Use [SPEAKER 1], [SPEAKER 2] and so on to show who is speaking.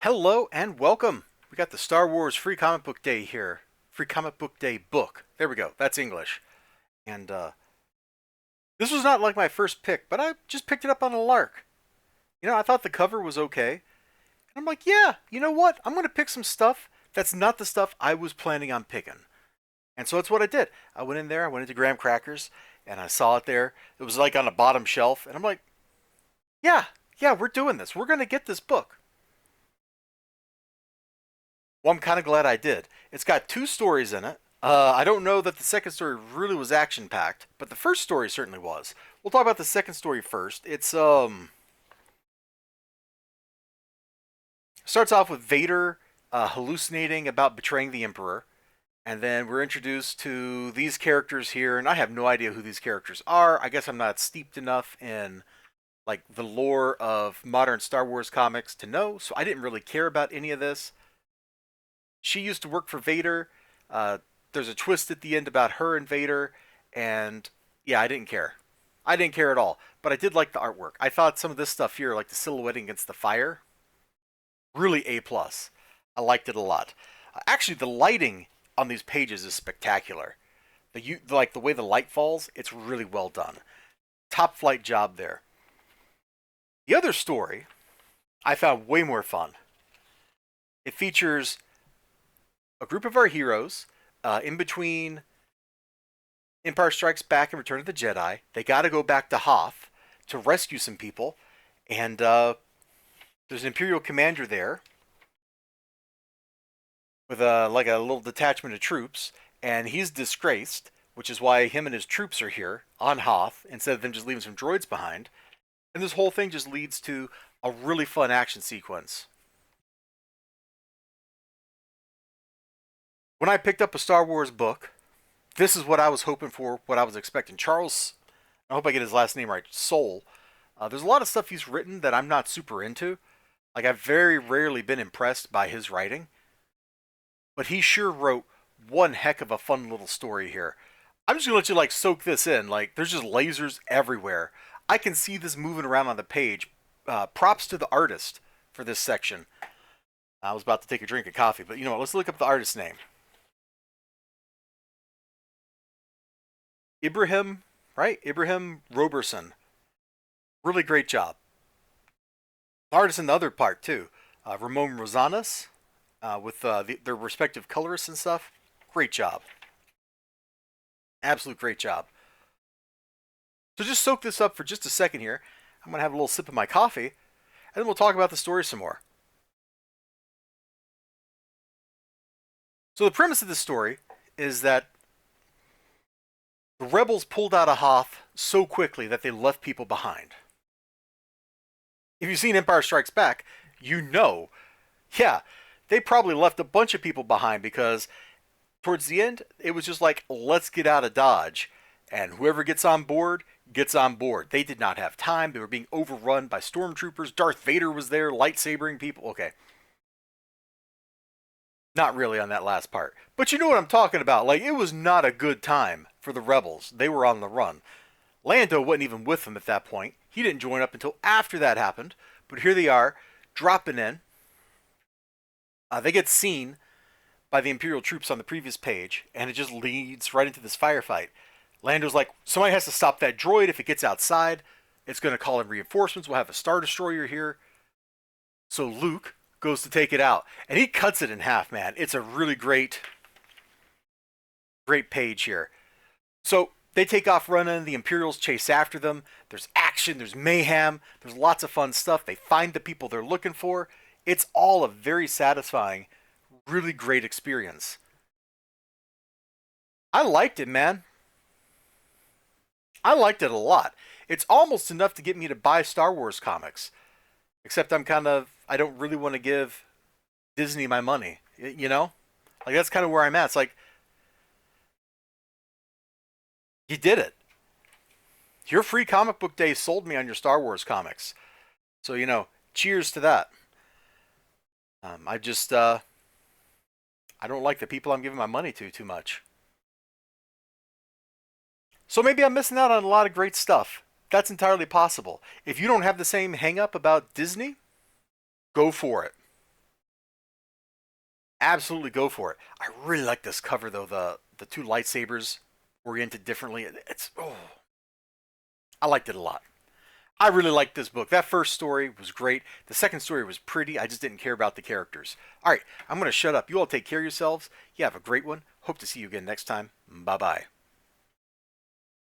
[SPEAKER 1] Hello and welcome. We got the Star Wars Free Comic Book Day here. Free Comic Book Day book. There we go. That's English. And this was not like my first pick, but I just picked it up on a lark. I thought the cover was okay. And I'm like, yeah, you know what? I'm going to pick some stuff that's not the stuff I was planning on picking. And so that's what I did. I went in there, I went into Graham Crackers, and I saw it there. It was like on the bottom shelf. And I'm like, yeah, we're doing this. We're going to get this book. Well, I'm kind of glad I did. It's got two stories in it. I don't know that the second story really was action packed, but the first story certainly was. We'll talk about the second story first. It's starts off with Vader hallucinating about betraying the Emperor, and then we're introduced to these characters here, and I have no idea who these characters are. I guess I'm not steeped enough in like the lore of modern Star Wars comics to know, so I didn't really care about any of this. She used to work for Vader. There's a twist at the end about her and Vader, and yeah, I didn't care. I didn't care at all, but I did like the artwork. I thought some of this stuff here, like the silhouetting against the fire, really A plus. I liked it a lot. Actually, the lighting on these pages is spectacular. Like the way the light falls, it's really well done. Top flight job there. The other story I found way more fun. It features a group of our heroes in between Empire Strikes Back and Return of the Jedi. They got to go back to Hoth to rescue some people, and there's an Imperial commander there with like a little detachment of troops, and he's disgraced, which is why him and his troops are here on Hoth instead of them just leaving some droids behind. And this whole thing just leads to a really fun action sequence. When I picked up a Star Wars book, this is what I was hoping for, what I was expecting. Charles, I hope I get his last name right, Soule. There's a lot of stuff he's written that I'm not super into. Like, I've very rarely been impressed by his writing. But he sure wrote one heck of a fun little story here. I'm just going to let you, like, soak this in. Like, there's just lasers everywhere. I can see this moving around on the page. Props to the artist for this section. I was about to take a drink of coffee, but you know what? Let's look up the artist's name. Ibrahim, right? Ibrahim Roberson. Really great job. The artist in the other part, too. Ramon Rosanas, with their respective colorists and stuff. Great job. Absolute great job. So just soak this up for just a second here. I'm going to have a little sip of my coffee, and then we'll talk about the story some more. So the premise of this story is that the rebels pulled out of Hoth so quickly that they left people behind. If you've seen Empire Strikes Back, you know, yeah, they probably left a bunch of people behind because towards the end, it was just like, let's get out of Dodge. And whoever gets on board, gets on board. They did not have time. They were being overrun by stormtroopers. Darth Vader was there, lightsabering people. Okay. Not really on that last part. But you know what I'm talking about. Like, it was not a good time for the rebels. They were on the run. Lando wasn't even with them at that point. He didn't join up until after that happened. But here they are, dropping in. They get seen by the Imperial troops on the previous page, and it just leads right into this firefight. Lando's like, somebody has to stop that droid. If it gets outside, it's going to call in reinforcements. We'll have a Star Destroyer here. So Luke goes to take it out, and he cuts it in half, man. It's a really great page here. So they take off running. The Imperials chase after them. There's action. There's mayhem. There's lots of fun stuff. They find the people they're looking for. It's all a very satisfying, really great experience. I liked it, man. I liked it a lot. It's almost enough to get me to buy Star Wars comics. Except I don't really want to give Disney my money. You know? Like, that's kind of where I'm at. It's like, you did it. Your free comic book day sold me on your Star Wars comics. So, cheers to that. I don't like the people I'm giving my money to too much. So maybe I'm missing out on a lot of great stuff. That's entirely possible. If you don't have the same hang up about Disney, go for it. Absolutely go for it. I really like this cover though. The two lightsabers oriented differently. I liked it a lot. I really liked this book. That first story was great. The second story was pretty. I just didn't care about the characters. All right, I'm going to shut up. You all take care of yourselves. You have a great one. Hope to see you again next time. Bye bye.